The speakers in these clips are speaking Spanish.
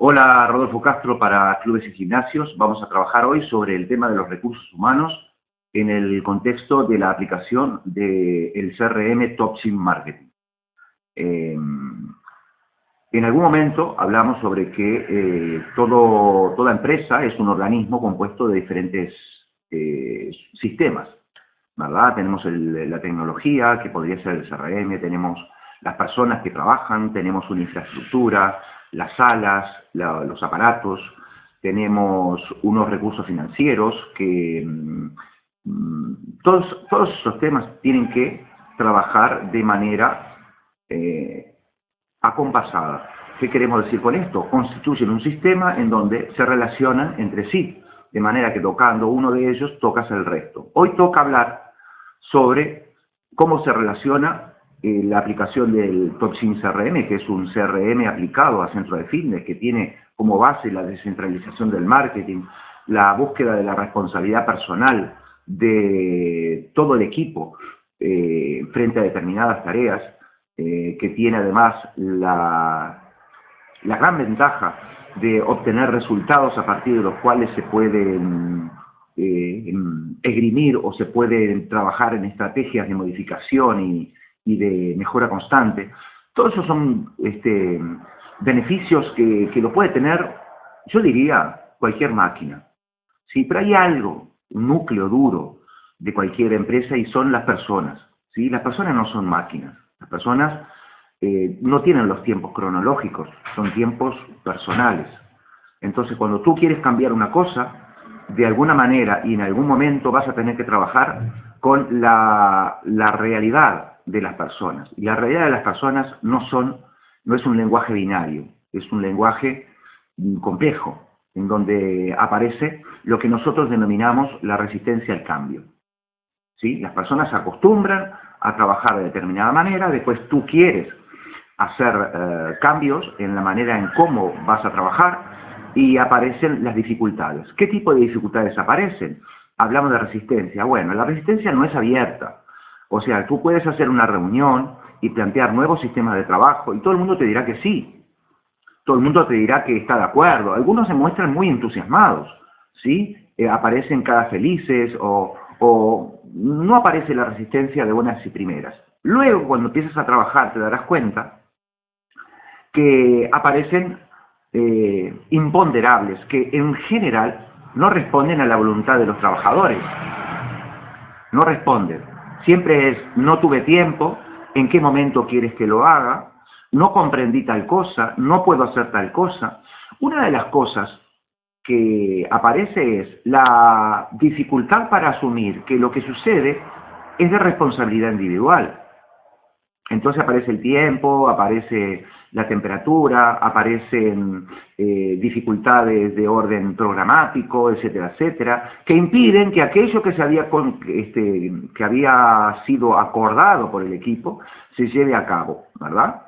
Hola, Rodolfo Castro para Clubes y Gimnasios. Vamos a trabajar hoy sobre el tema de los recursos humanos en el contexto de la aplicación del CRM TopSim Marketing. En algún momento hablamos sobre que toda empresa es un organismo compuesto de diferentes sistemas, ¿verdad? Tenemos la tecnología, que podría ser el CRM, tenemos las personas que trabajan, tenemos una infraestructura, las salas, los aparatos, tenemos unos recursos financieros que todos esos temas tienen que trabajar de manera acompasada. ¿Qué queremos decir con esto? Constituyen un sistema en donde se relacionan entre sí, de manera que tocando uno de ellos tocas el resto. Hoy toca hablar sobre cómo se relaciona la aplicación del TopSim CRM, que es un CRM aplicado a centro de fitness, que tiene como base la descentralización del marketing, la búsqueda de la responsabilidad personal de todo el equipo frente a determinadas tareas, que tiene además la gran ventaja de obtener resultados a partir de los cuales se pueden esgrimir o se pueden trabajar en estrategias de modificación y de mejora constante. Todos esos son beneficios que lo puede tener, yo diría, cualquier máquina. ¿Sí? Pero hay algo, un núcleo duro de cualquier empresa y son las personas. ¿Sí? Las personas no son máquinas. Las personas no tienen los tiempos cronológicos, son tiempos personales. Entonces, cuando tú quieres cambiar una cosa, de alguna manera y en algún momento vas a tener que trabajar con la realidad de las personas. Y la realidad de las personas no es un lenguaje binario, es un lenguaje complejo, en donde aparece lo que nosotros denominamos la resistencia al cambio. ¿Sí? Las personas se acostumbran a trabajar de determinada manera, después tú quieres hacer cambios en la manera en cómo vas a trabajar y aparecen las dificultades. ¿Qué tipo de dificultades aparecen? Hablamos de resistencia. Bueno, la resistencia no es abierta. O sea, tú puedes hacer una reunión y plantear nuevos sistemas de trabajo y todo el mundo te dirá que sí. Todo el mundo te dirá que está de acuerdo. Algunos se muestran muy entusiasmados, ¿sí? Aparecen caras felices o no aparece la resistencia de buenas y primeras. Luego, cuando empiezas a trabajar, te darás cuenta que aparecen imponderables, que en general no responden a la voluntad de los trabajadores. No responden. Siempre es, no tuve tiempo, en qué momento quieres que lo haga, no comprendí tal cosa, no puedo hacer tal cosa. Una de las cosas que aparece es la dificultad para asumir que lo que sucede es de responsabilidad individual. Entonces aparece el tiempo, aparece la temperatura, aparecen dificultades de orden programático, etcétera, etcétera, que impiden que aquello que había sido acordado por el equipo se lleve a cabo, ¿verdad?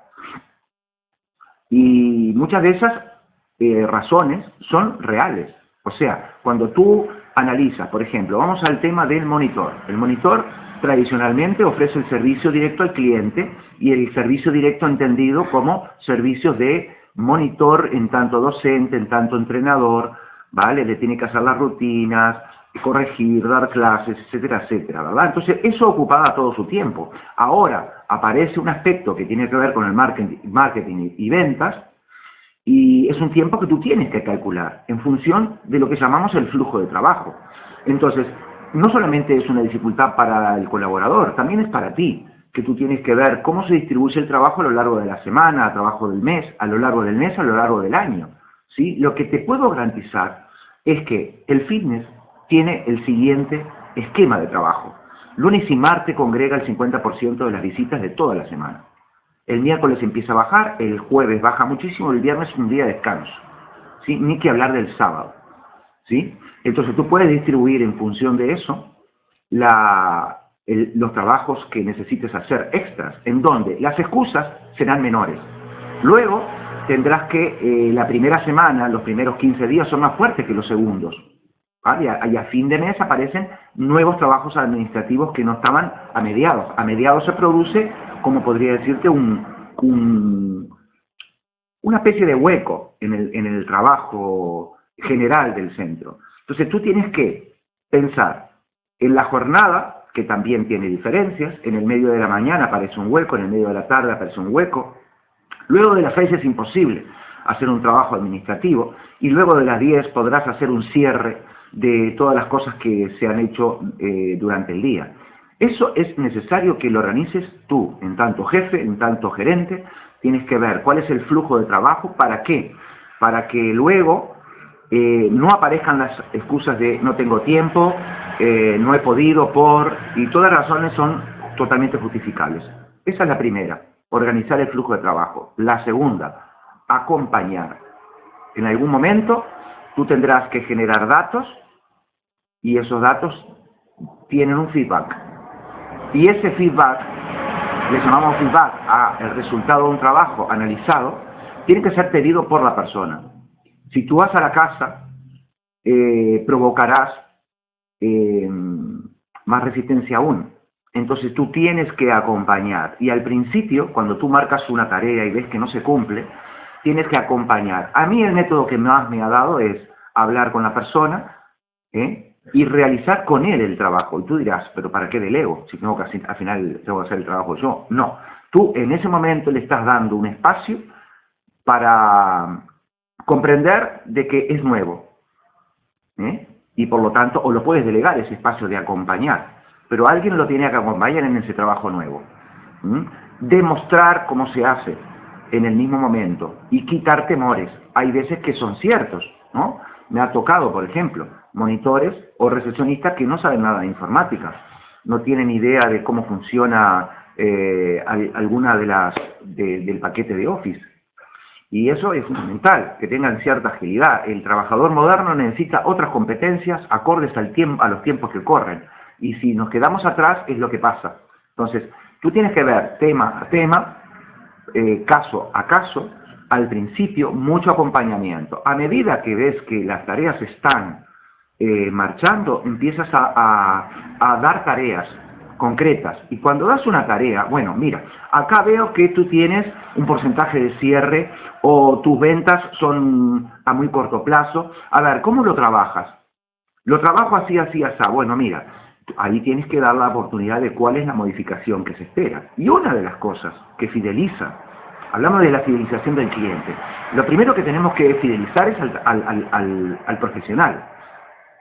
Y muchas de esas razones son reales. O sea, cuando tú analizas, por ejemplo, vamos al tema del monitor. El monitor tradicionalmente ofrece el servicio directo al cliente y el servicio directo entendido como servicios de monitor en tanto docente, en tanto entrenador, ¿vale? Le tiene que hacer las rutinas, corregir, dar clases, etcétera, etcétera, ¿verdad? Entonces, eso ocupaba todo su tiempo. Ahora aparece un aspecto que tiene que ver con el marketing y ventas, y es un tiempo que tú tienes que calcular en función de lo que llamamos el flujo de trabajo. Entonces, no solamente es una dificultad para el colaborador, también es para ti, que tú tienes que ver cómo se distribuye el trabajo a lo largo de la semana, a trabajo del mes, a lo largo del mes, a lo largo del año. ¿Sí? Lo que te puedo garantizar es que el fitness tiene el siguiente esquema de trabajo. Lunes y martes congrega el 50% de las visitas de toda la semana. El miércoles empieza a bajar, el jueves baja muchísimo, el viernes es un día de descanso. ¿Sí? Ni que hablar del sábado. ¿Sí? Entonces tú puedes distribuir en función de eso los trabajos que necesites hacer extras, en donde las excusas serán menores. Luego tendrás que la primera semana, los primeros 15 días son más fuertes que los segundos. ¿Vale? Y a fin de mes aparecen nuevos trabajos administrativos que no estaban a mediados. A mediados se produce, como podría decirte, un una especie de hueco en el trabajo general del centro. Entonces tú tienes que pensar en la jornada, que también tiene diferencias. En el medio de la mañana aparece un hueco, en el medio de la tarde aparece un hueco. Luego de las 6 es imposible hacer un trabajo administrativo, y luego de las 10 podrás hacer un cierre de todas las cosas que se han hecho durante el día. Eso es necesario que lo organices tú, en tanto jefe, en tanto gerente. Tienes que ver cuál es el flujo de trabajo. ¿Para qué? Para que luego no aparezcan las excusas de no tengo tiempo, no he podido y todas las razones son totalmente justificables. Esa es la primera, organizar el flujo de trabajo. La segunda, acompañar. En algún momento tú tendrás que generar datos, y esos datos tienen un feedback. Y ese feedback, le llamamos feedback al resultado de un trabajo analizado, tiene que ser pedido por la persona. Si tú vas a la casa, provocarás más resistencia aún. Entonces tú tienes que acompañar. Y al principio, cuando tú marcas una tarea y ves que no se cumple, tienes que acompañar. A mí el método que más me ha dado es hablar con la persona y realizar con él el trabajo. Y tú dirás, ¿pero para qué delego? Si tengo que, al final tengo que hacer el trabajo yo. No. Tú en ese momento le estás dando un espacio para comprender de que es nuevo. Y por lo tanto, o lo puedes delegar ese espacio de acompañar, pero alguien lo tiene que acompañar en ese trabajo nuevo. Demostrar cómo se hace en el mismo momento y quitar temores. Hay veces que son ciertos, ¿no? Me ha tocado, por ejemplo, monitores o recepcionistas que no saben nada de informática, no tienen idea de cómo funciona alguna del paquete de Office. Y eso es fundamental, que tengan cierta agilidad. El trabajador moderno necesita otras competencias acordes a los tiempos que corren. Y si nos quedamos atrás, es lo que pasa. Entonces, tú tienes que ver tema a tema, caso a caso, al principio, mucho acompañamiento. A medida que ves que las tareas están marchando, empiezas a dar tareas concretas. Y cuando das una tarea, bueno, mira, acá veo que tú tienes un porcentaje de cierre o tus ventas son a muy corto plazo. A ver, ¿cómo lo trabajas? Lo trabajo así, así, así. Bueno, mira, ahí tienes que dar la oportunidad de cuál es la modificación que se espera. Y una de las cosas que fideliza, hablamos de la fidelización del cliente. Lo primero que tenemos que fidelizar es al profesional.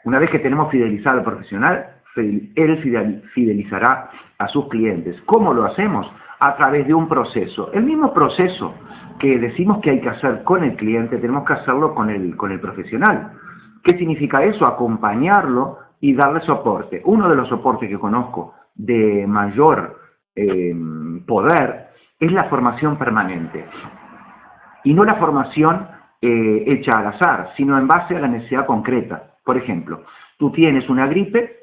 Una vez que tenemos fidelizado al profesional, él fidelizará a sus clientes. ¿Cómo lo hacemos? A través de un proceso. El mismo proceso que decimos que hay que hacer con el cliente, tenemos que hacerlo con el profesional. ¿Qué significa eso? Acompañarlo y darle soporte. Uno de los soportes que conozco de mayor poder es la formación permanente. Y no la formación hecha al azar, sino en base a la necesidad concreta. Por ejemplo, tú tienes una gripe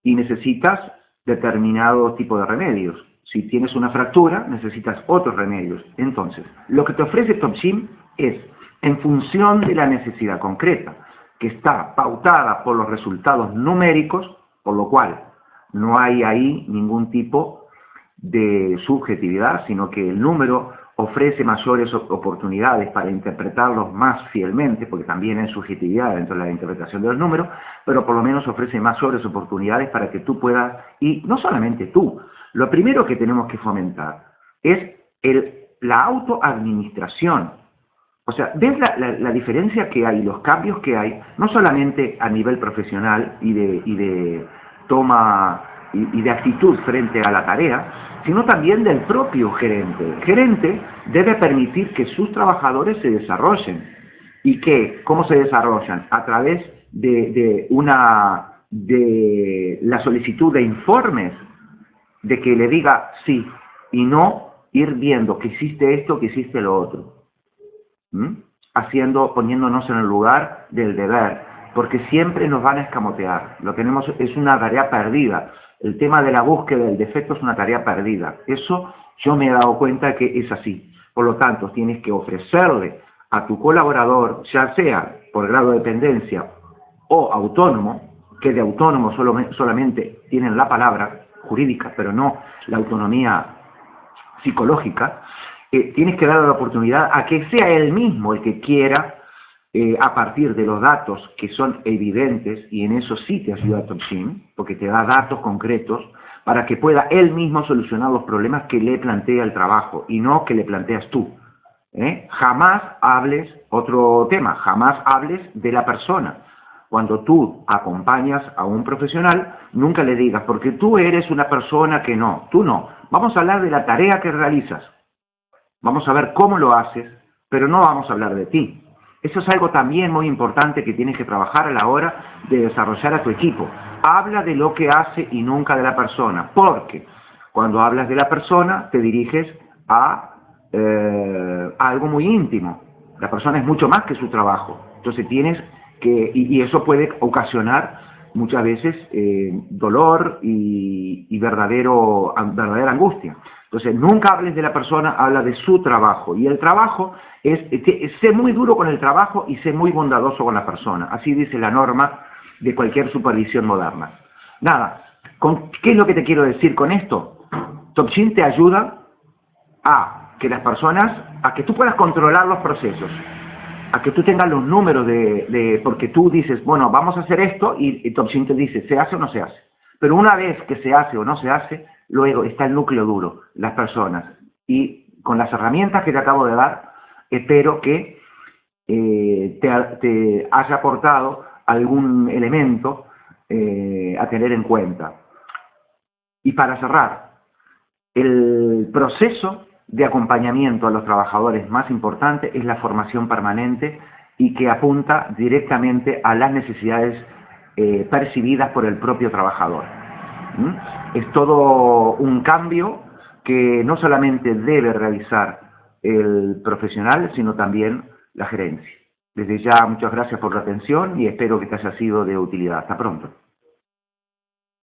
y necesitas determinado tipo de remedios. Si tienes una fractura, necesitas otros remedios. Entonces, lo que te ofrece TopGym es, en función de la necesidad concreta, que está pautada por los resultados numéricos, por lo cual no hay ahí ningún tipo de subjetividad, sino que el número ofrece mayores oportunidades para interpretarlos más fielmente, porque también hay subjetividad dentro de la interpretación de los números, pero por lo menos ofrece mayores oportunidades para que tú puedas, y no solamente tú, lo primero que tenemos que fomentar es la autoadministración. O sea, ¿ves la diferencia que hay, los cambios que hay, no solamente a nivel profesional y de toma y de actitud frente a la tarea, sino también del propio gerente? El gerente debe permitir que sus trabajadores se desarrollen. ¿Y qué? ¿Cómo se desarrollan? A través de la solicitud de informes, de que le diga sí, y no ir viendo que hiciste esto, que hiciste lo otro. Poniéndonos en el lugar del deber, porque siempre nos van a escamotear. Lo tenemos, es una tarea perdida. El tema de la búsqueda del defecto es una tarea perdida. Eso yo me he dado cuenta que es así. Por lo tanto, tienes que ofrecerle a tu colaborador, ya sea por grado de dependencia o autónomo, que de autónomo solamente tienen la palabra jurídica, pero no la autonomía psicológica, tienes que darle la oportunidad a que sea él mismo el que quiera, a partir de los datos que son evidentes, y en eso sí te ayuda TopSim, porque te da datos concretos para que pueda él mismo solucionar los problemas que le plantea el trabajo y no que le planteas tú. Jamás hables, otro tema, jamás hables de la persona. Cuando tú acompañas a un profesional, nunca le digas, porque tú eres una persona que no, tú no. Vamos a hablar de la tarea que realizas. Vamos a ver cómo lo haces, pero no vamos a hablar de ti. Eso es algo también muy importante que tienes que trabajar a la hora de desarrollar a tu equipo. Habla de lo que hace y nunca de la persona, porque cuando hablas de la persona te diriges a algo muy íntimo. La persona es mucho más que su trabajo. Entonces tienes que, y eso puede ocasionar muchas veces dolor y verdadera angustia. Entonces, nunca hables de la persona, habla de su trabajo. Y el trabajo sé muy duro con el trabajo y sé muy bondadoso con la persona. Así dice la norma de cualquier supervisión moderna. Nada, ¿qué es lo que te quiero decir con esto? TopSim te ayuda a que las personas, a que tú puedas controlar los procesos, a que tú tengas los números porque tú dices, bueno, vamos a hacer esto, y TopSim te dice, ¿se hace o no se hace? Pero una vez que se hace o no se hace, luego está el núcleo duro, las personas. Y con las herramientas que te acabo de dar, espero que te haya aportado algún elemento a tener en cuenta. Y para cerrar, el proceso de acompañamiento a los trabajadores más importante es la formación permanente y que apunta directamente a las necesidades percibidas por el propio trabajador. Es todo un cambio que no solamente debe realizar el profesional, sino también la gerencia. Desde ya, muchas gracias por la atención y espero que te haya sido de utilidad. Hasta pronto.